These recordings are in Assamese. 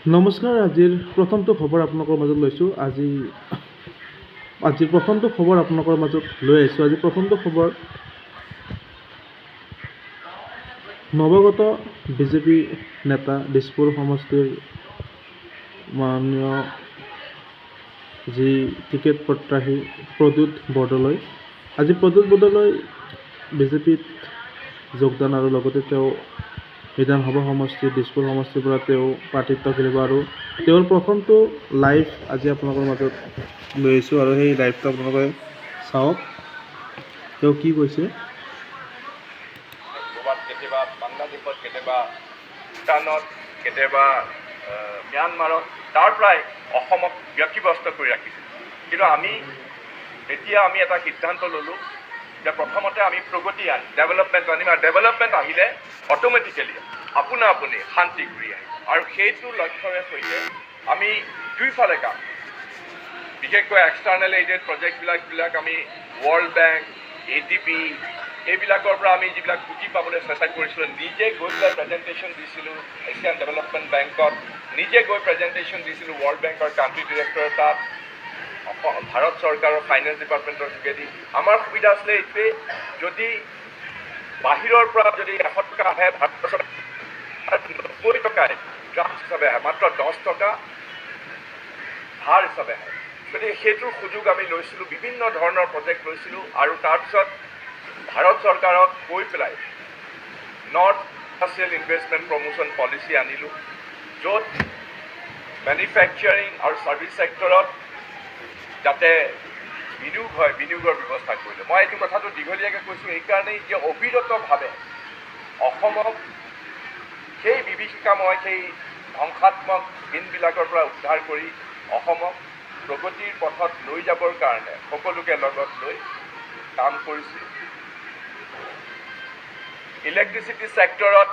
নমস্কাৰ। আজিৰ প্ৰথমটো খবৰ আপোনালোকৰ মাজত লৈছোঁ। আজিৰ প্ৰথমটো খবৰ আপোনালোকৰ মাজত লৈ আহিছোঁ। আজি প্ৰথমটো খবৰ, নৱাগত বিজেপি নেতা দিছপুৰ সমষ্টিৰ মাননীয় যি টিকেট প্ৰত্যাশী প্ৰদ্যুৎ বৰদলৈ। আজি প্ৰদ্যুৎ বৰদলৈ বিজেপিত যোগদান আৰু লগতে তেওঁ বিধানসভা সমষ্টি দিছপুৰ সমষ্টিৰ পৰা তেওঁ প্ৰাৰ্থিত্ব খেলিব আৰু তেওঁৰ প্ৰথমটো লাইভ আজি আপোনালোকৰ মাজত লৈ আহিছোঁ আৰু সেই লাইভটো আপোনালোকে চাওক তেওঁ কি কৈছে। ক'ৰবাত কেতিয়াবা বাংলাদেশত, কেতিয়াবা ভূটানত, কেতিয়াবা ম্যানমাৰত, তাৰ পৰাই অসমক ব্যতিব্যস্ত কৰি ৰাখিছে। কিন্তু এতিয়া আমি এটা সিদ্ধান্ত ল'লোঁ যে প্ৰথমতে আমি প্ৰগতি ডেভেলপমেণ্ট আনিম, আৰু ডেভেলপমেণ্ট আহিলে অট'মেটিকেলি আপুনি শান্তি ঘূৰি আহিব। আৰু সেইটো লক্ষ্যৰে সৈতে আমি দুইফালে কাম, বিশেষকৈ এক্সটাৰ্নেল এইডেড প্ৰজেক্টবিলাক আমি ৱৰ্ল্ড বেংক, ADB এইবিলাকৰ পৰা আমি যিবিলাক পুঁজি পাবলৈ চেষ্টা কৰিছিলোঁ, নিজে গৈ পেলাই প্ৰেজেণ্টেশ্যন দিছিলোঁ এছিয়ান ডেভেলপমেণ্ট বেংকত, নিজে গৈ প্ৰেজেণ্টেশ্যন দিছিলোঁ ৱৰ্ল্ড বেংকৰ কাণ্ট্ৰি ডিৰেক্টৰৰ তাত, ভাৰত চৰকাৰৰ ফাইনেন্স ডিপাৰ্টমেণ্টৰ যোগেদি। আমাৰ সুবিধা আছিলে এইটোৱেই, যদি বাহিৰৰ পৰা যদি 100 টকা আহে, ভাৰত চৰকাৰ 90 টকাই গ্ৰাণ্ট হিচাপে আহে, মাত্ৰ 10 টকা ধাৰ হিচাপে আহে। গতিকে সেইটোৰ সুযোগ আমি লৈছিলোঁ, বিভিন্ন ধৰণৰ প্ৰজেক্ট লৈছিলোঁ। আৰু তাৰপিছত ভাৰত চৰকাৰক কৈ পেলাই north industrial investment promotion policy আনিলোঁ, য'ত মেনুফেকচাৰিং আৰু ছাৰ্ভিচ ছেক্টৰত যাতে বিনিয়োগ হয়, বিনিয়োগৰ ব্যৱস্থা কৰিলোঁ। মই এইটো কথাটো দীঘলীয়াকৈ কৈছোঁ এইকাৰণেই যে অবিৰতভাৱে অসমক সেই বিভীষিকাময়, সেই ধ্বংসাত্মক দিনবিলাকৰ পৰা উদ্ধাৰ কৰি অসমক প্ৰগতিৰ পথত লৈ যাবৰ কাৰণে সকলোকে লগত লৈ কাম কৰিছোঁ। ইলেক্ট্ৰিচিটি ছেক্টৰত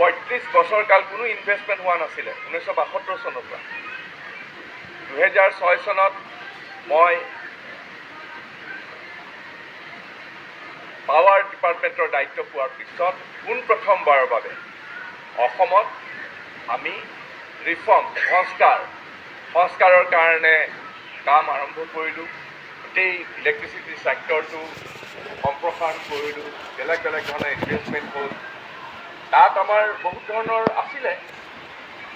35 বছৰ কাল কোনো ইনভেষ্টমেণ্ট হোৱা নাছিলে, 1972 চনৰ পৰা। 2006 চনত মই পাৱাৰ ডিপাৰ্টমেণ্টৰ দায়িত্ব পোৱাৰ পিছত পোনপ্ৰথমবাৰৰ বাবে অসমত আমি সংস্কাৰৰ কাৰণে কাম আৰম্ভ কৰিলোঁ। গোটেই ইলেক্ট্ৰিচিটি ছেক্টৰটো সম্প্ৰসাৰণ কৰিলোঁ, বেলেগ বেলেগ ধৰণৰ ইনভেষ্টমেণ্ট হ'ল। তাত আমাৰ বহুত ধৰণৰ আছিলে,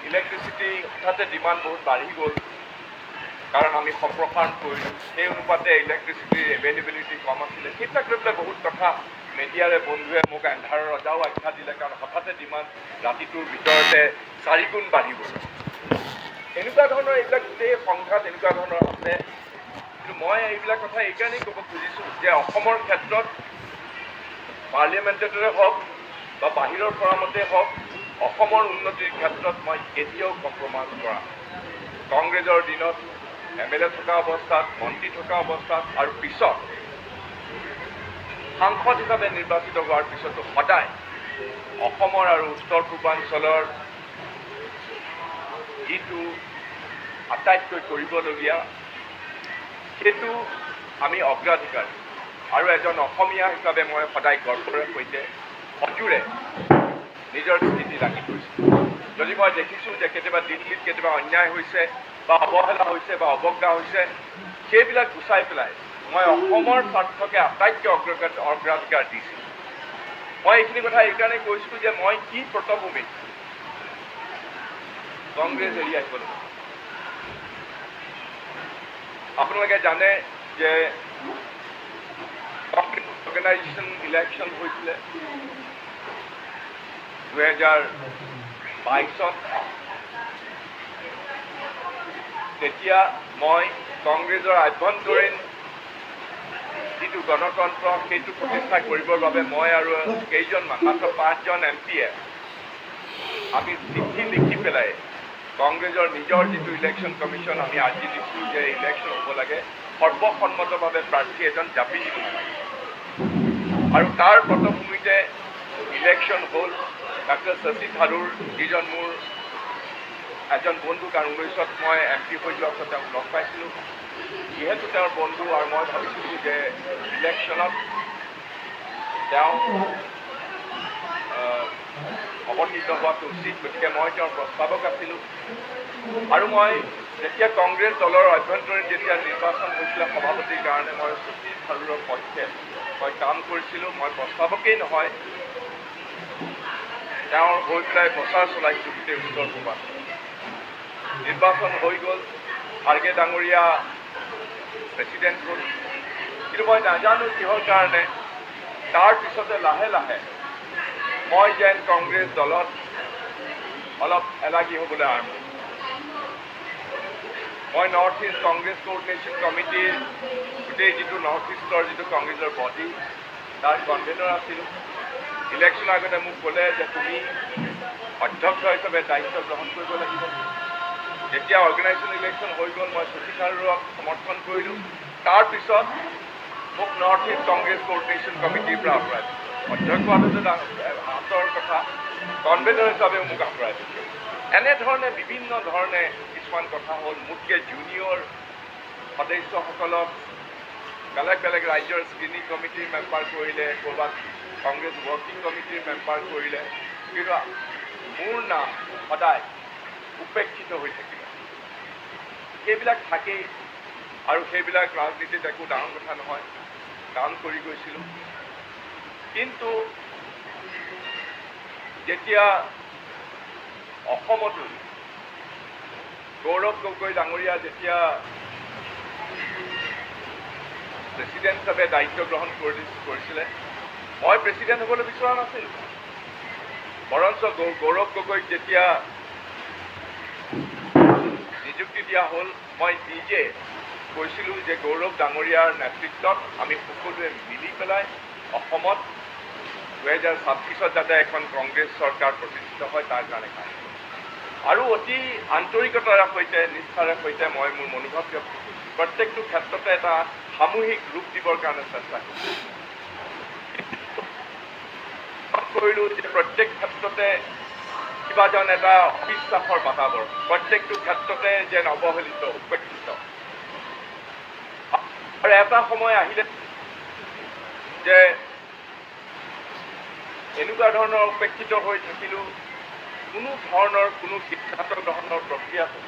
ইলেক্ট্ৰিচিটি হঠাতে ডিমাণ্ড বহুত বাঢ়ি গ'ল, কাৰণ আমি সম্প্ৰসাৰণ কৰিলোঁ। সেই অনুপাতে ইলেক্ট্ৰিচিটিৰ এভেইলেবিলিটি কম আছিলে। সেইবিলাক লৈ পেলাই বহুত কথা মিডিয়াৰে বন্ধুৱে মোক এন্ধাৰৰ ৰজাও আখ্যা দিলে, কাৰণ হঠাতে ডিমাণ্ড ৰাতিটোৰ ভিতৰতে 4 গুণ বাঢ়ি গ'ল। এনেকুৱা ধৰণৰ এইবিলাক গোটেই সংঘাত এনেকুৱা ধৰণৰ আছে। কিন্তু মই এইবিলাক কথা এইকাৰণেই ক'ব খুজিছোঁ যে অসমৰ ক্ষেত্ৰত পাৰ্লিয়ামেণ্টতে হওক বা বাহিৰৰ পৰামতে হওক, অসমৰ উন্নতিৰ ক্ষেত্ৰত মই কেতিয়াও কম্প্ৰমাইজ কৰা নাই। কংগ্ৰেছৰ দিনত MLA থকা অৱস্থাত, মন্ত্ৰী থকা অৱস্থাত আৰু পিছত সাংসদ হিচাপে নিৰ্বাচিত হোৱাৰ পিছতো সদায় অসমৰ আৰু উত্তৰ পূৰ্বাঞ্চলৰ যিটো আটাইতকৈ কৰিবলগীয়া, সেইটো আমি অগ্ৰাধিকাৰ, আৰু এজন অসমীয়া হিচাপে মই সদায় গৰ্বৰে সৈতে অজোৰে নিজৰ স্থিতি দাঙি কৰিছোঁ। যদি মই দেখিছোঁ যে কেতিয়াবা দিল্লীত কেতিয়াবা অন্যায় হৈছে বা অৱহেলা হৈছে বা অৱজ্ঞা হৈছে, সেইবিলাক গুচাই পেলাই মই অসমৰ স্বাৰ্থকে আটাইতকৈ অগ্ৰাধিকাৰ দিছোঁ। মই এইখিনি কথা এইকাৰণে কৈছোঁ যে মই কি পটভূমিত কংগ্ৰেছ এৰি আহিব লাগিব। আপোনালোকে জানে যে অৰ্গেনাইজেশ্যন ইলেকশ্যন হৈছিলে 2022 চন। তেতিয়া মই কংগ্ৰেছৰ আভ্যন্তৰীণ যিটো গণতন্ত্ৰ, সেইটো প্ৰতিষ্ঠা কৰিবৰ বাবে মই আৰু কেইজনমান, মাত্ৰ 5 জন MPয়ে আমি চিঠি লিখি পেলাই কংগ্ৰেছৰ নিজৰ যিটো ইলেকশ্যন কমিশ্যন আমি আজি দিছোঁ যে ইলেকশ্যন হ'ব লাগে, সৰ্বসন্মতভাৱে প্ৰাৰ্থী এজন জাপি দিব লাগে। আৰু তাৰ পটভূমিতে ইলেকশ্যন হ'ল। ডাক্তৰ শশী থাৰুৰ, যিজন মোৰ এজন বন্ধু, কাৰণ 19ত মই MP হৈ যোৱাৰ পিছত তেওঁক লগ পাইছিলোঁ। যিহেতু তেওঁৰ বন্ধু, আৰু মই ভাবিছিলোঁ যে ইলেকশ্যনত তেওঁ অৱতীৰ্ণ হোৱাটো উচিত। গতিকে মই তেওঁৰ প্ৰস্তাৱক আছিলোঁ আৰু মই যেতিয়া কংগ্ৰেছ দলৰ অভ্যন্তৰীণ যেতিয়া নিৰ্বাচন হৈছিলে সভাপতিৰ কাৰণে মই শশী থাৰুৰৰ পক্ষে মই কাম কৰিছিলোঁ। মই প্ৰস্তাৱকেই নহয়, তেওঁৰ হৈ পেলাই প্ৰচাৰ চলাইছোঁ গোটেই উত্তৰ পূৰ্বাঞ্চলত। নিৰ্বাচন হৈ গ'ল, খাৰ্গে ডাঙৰীয়া প্ৰেচিডেণ্ট হ'ল, কিন্তু মই নাজানো কিহৰ কাৰণে তাৰ পিছতে লাহে লাহে মই যেন কংগ্ৰেছ দলত অলপ এলাগী হ'বলৈ আৰম্ভ কৰিলোঁ। মই নৰ্থ ইষ্ট কংগ্ৰেছ কোঅৰ্ডিনেশ্যন কমিটিৰ গোটেই যিটো নৰ্থ ইষ্টৰ যিটো কংগ্ৰেছৰ বডি তাৰ কনভেনৰ আছিলোঁ। ইলেকশ্যনৰ আগতে মোক ক'লে যে তুমি অধ্যক্ষ হিচাপে দায়িত্ব গ্ৰহণ কৰিব লাগিব। যেতিয়া অৰ্গেনাইজেশ্যন ইলেকশ্যন হৈ গ'ল, মই শশী থাৰুৰক সমৰ্থন কৰিলোঁ। তাৰপিছত মোক নৰ্থ ইষ্ট কংগ্ৰেছ কোঅৰ্ডিনেশ্যন কমিটিৰ পৰা আঁতৰাই দিলোঁ। অধ্যক্ষ পদটো হাতৰ কথা, কনভেনৰ হিচাপেও মোক আঁতৰাই দিলোঁ। এনেধৰণে বিভিন্ন ধৰণে কিছুমান কথা হ'ল। মোতকৈ জুনিয়ৰ সদস্যসকলক বেলেগ বেলেগ ৰাজ্যৰ স্ক্ৰিনিং কমিটিৰ মেম্বাৰ কৰিলে, ক'ৰবাত কংগ্ৰেছ ৱৰ্কিং কমিটিৰ মেম্বাৰ কৰিলে, কিন্তু মোৰ নাম সদায় উপেক্ষিত হৈ থাকিলে। সেইবিলাক থাকেই আৰু সেইবিলাক ৰাজনীতিত একো ডাঙৰ কথা নহয়, কাম কৰি গৈছিলোঁ। কিন্তু যেতিয়া অসমতো গৌৰৱ গগৈ ডাঙৰীয়া যেতিয়া প্ৰেচিডেণ্ট হিচাপে দায়িত্ব গ্ৰহণ কৰিছিলে, মই প্ৰেচিডেণ্ট হ'বলৈ বিচৰা নাছিলোঁ। বৰঞ্চ গৌৰৱ গগৈক যেতিয়া নিযুক্তি দিয়া হ'ল, মই নিজে কৈছিলোঁ যে গৌৰৱ ডাঙৰীয়াৰ নেতৃত্বত আমি সকলোৱে মিলি পেলাই অসমত 2026 যাতে এখন কংগ্ৰেছ চৰকাৰ প্ৰতিষ্ঠিত হয় তাৰ কাৰণে কাম কৰিম। আৰু অতি আন্তৰিকতাৰ সৈতে নিষ্ঠাৰে সৈতে মই মোৰ মনোভাৱ ব্যক্ত কৰিছোঁ। প্ৰত্যেকটো ক্ষেত্ৰতে এটা সামূহিক ৰূপ দিবৰ কাৰণে চেষ্টা কৰিলোঁ যে প্ৰত্যেক ক্ষেত্ৰতে কিবা যেন এটা অবিশ্বাসৰ বাতাবৰণ, প্ৰত্যেকটো ক্ষেত্ৰতে যেন অৱহেলিত, উপেক্ষিত। আৰু এটা সময় আহিলে যে এনেকুৱা ধৰণৰ উপেক্ষিত হৈ থাকিলোঁ, কোনো ধৰণৰ কোনো সিদ্ধান্ত গ্ৰহণৰ প্ৰক্ৰিয়াটো